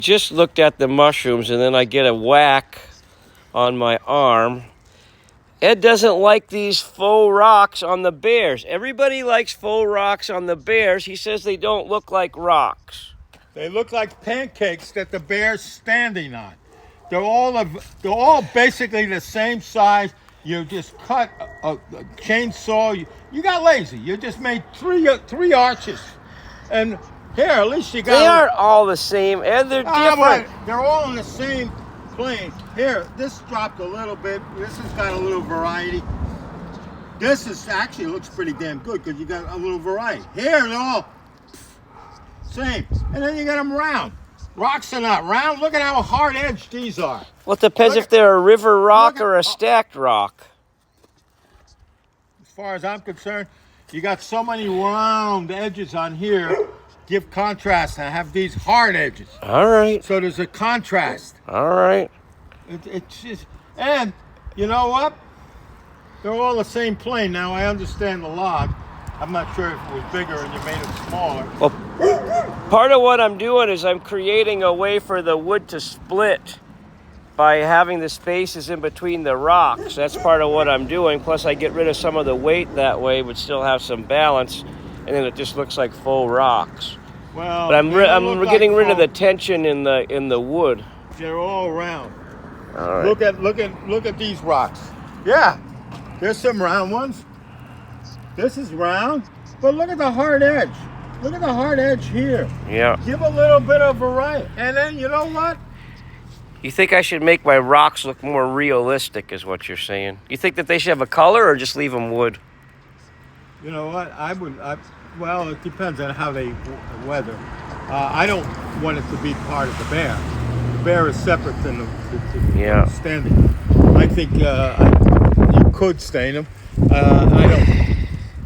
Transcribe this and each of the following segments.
Just looked at the mushrooms, and then I get a whack on my arm. Ed doesn't like these faux rocks on the bears. Everybody likes faux rocks on the bears. He says they don't look like rocks. They look like pancakes that the bear's standing on. They're all basically the same size. You just cut a chainsaw. You got lazy. You just made three arches. And here, at least you got... They aren't all the same, Ed. They're different. They're all in the same plane. Here, this dropped a little bit. This has got a little variety. This is actually looks pretty damn good because you got a little variety. Here, they're all same. And then you got them round. Rocks are not round. Look at how hard-edged these are. Well, it depends if they're a river rock or a stacked rock. As far as I'm concerned, you got so many round edges on here. Give contrast and have these hard edges. All right. So there's a contrast. All right. It's just, and you know what? They're all the same plane. Now I understand the log. I'm not sure if it was bigger and you made it smaller. Well, part of what I'm doing is I'm creating a way for the wood to split by having the spaces in between the rocks. That's part of what I'm doing. Plus, I get rid of some of the weight that way, but still have some balance, and then it just looks like faux rocks. Well, but I'm getting rid of the tension in the wood. They're all round. All right. Look at these rocks. Yeah, there's some round ones. This is round, but look at the hard edge. Look at the hard edge here. Yeah. Give a little bit of variety, and then you know what? You think I should make my rocks look more realistic, is what you're saying? You think that they should have a color, or just leave them wood? You know what? Well, it depends on how they weather. I don't want it to be part of the bear. The bear is separate than the standing. I think you could stain them. I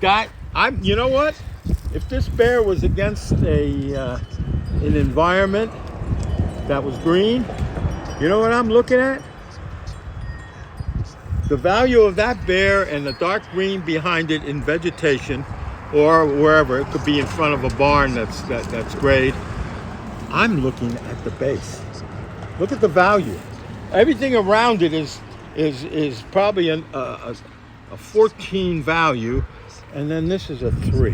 don't. You know what? If this bear was against an environment that was green, you know what I'm looking at? The value of that bear and the dark green behind it in vegetation, or wherever, it could be in front of a barn that's grayed. I'm looking at the base. Look at the value. Everything around it is probably a 14 value, and then this is a 3.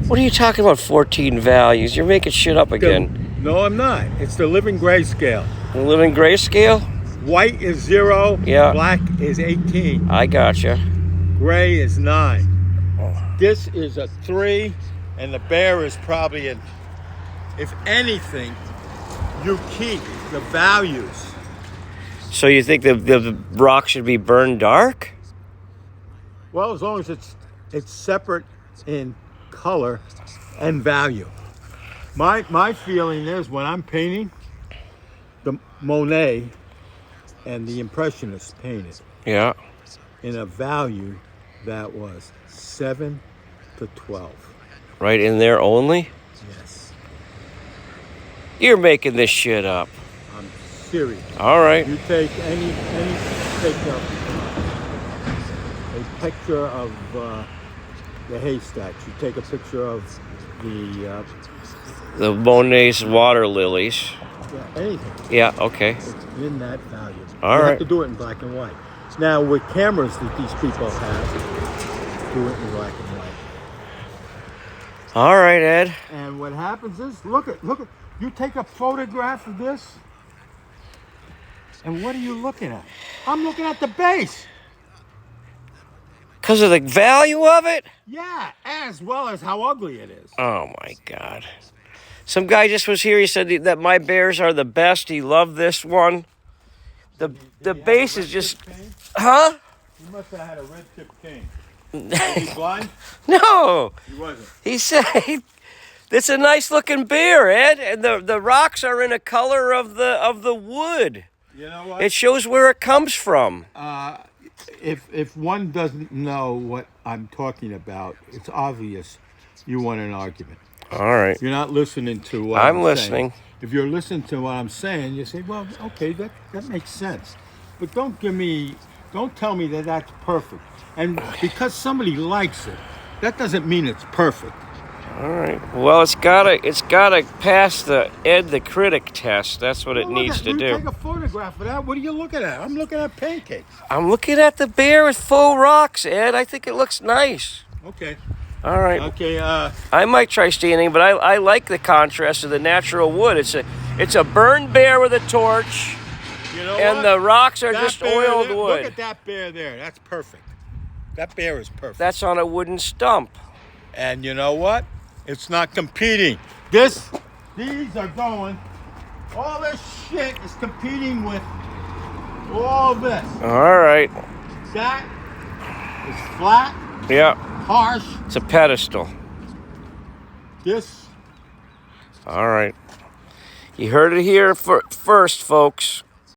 What are you talking about, 14 values? You're making shit up again. No, I'm not. It's the living grayscale. The living grayscale? White is 0. Yeah. Black is 18. I gotcha. Gray is 9. This is a 3, and the bear is probably if anything, you keep the values. So you think the rock should be burned dark? Well, as long as it's separate in color and value. My feeling is when I'm painting, the Monet and the Impressionists painted. Yeah. In a value that was 7 to 12. Right in there only? Yes. You're making this shit up. I'm serious. All right. You take take a picture of the haystacks. You take a picture of the Monet's water lilies. Yeah, anything. Yeah, okay. It's in that value. All you right. have to do it in black and white. Now, with cameras that these people have, do it in black and white. All right, Ed. And what happens is, look at, you take a photograph of this, and what are you looking at? I'm looking at the base. Because of the value of it? Yeah, as well as how ugly it is. Oh, my God. Some guy just was here. He said that my bears are the best. He loved this one. The base is just... Huh? He must have had a red-tipped cane. Was he blind? No. He wasn't. He said... It's a nice-looking bear, Ed. And the rocks are in a color of the wood. You know what? It shows where it comes from. If one doesn't know what I'm talking about, it's obvious you want an argument. All right. You're not listening to what I'm listening. Saying. If you're listening to what I'm saying, you say, well, okay, that makes sense. But don't tell me that that's perfect. And because somebody likes it, that doesn't mean it's perfect. All right. Well, it's gotta pass the critic test. That's what it needs to do. Take a photograph of that. What are you looking at? I'm looking at pancakes. I'm looking at the bear with faux rocks, Ed. I think it looks nice. Okay. All right. Okay. I might try standing, but I like the contrast of the natural wood. It's a burned bear with a torch, You know and what? the rocks are That just bear oiled there, wood. Look at that bear there. That's perfect. That bear is perfect. That's on a wooden stump. And you know what? It's not competing. These are going. All this shit is competing with all this. All right. That is flat, Yeah. harsh. It's a pedestal. This. All right. You heard it here first, folks.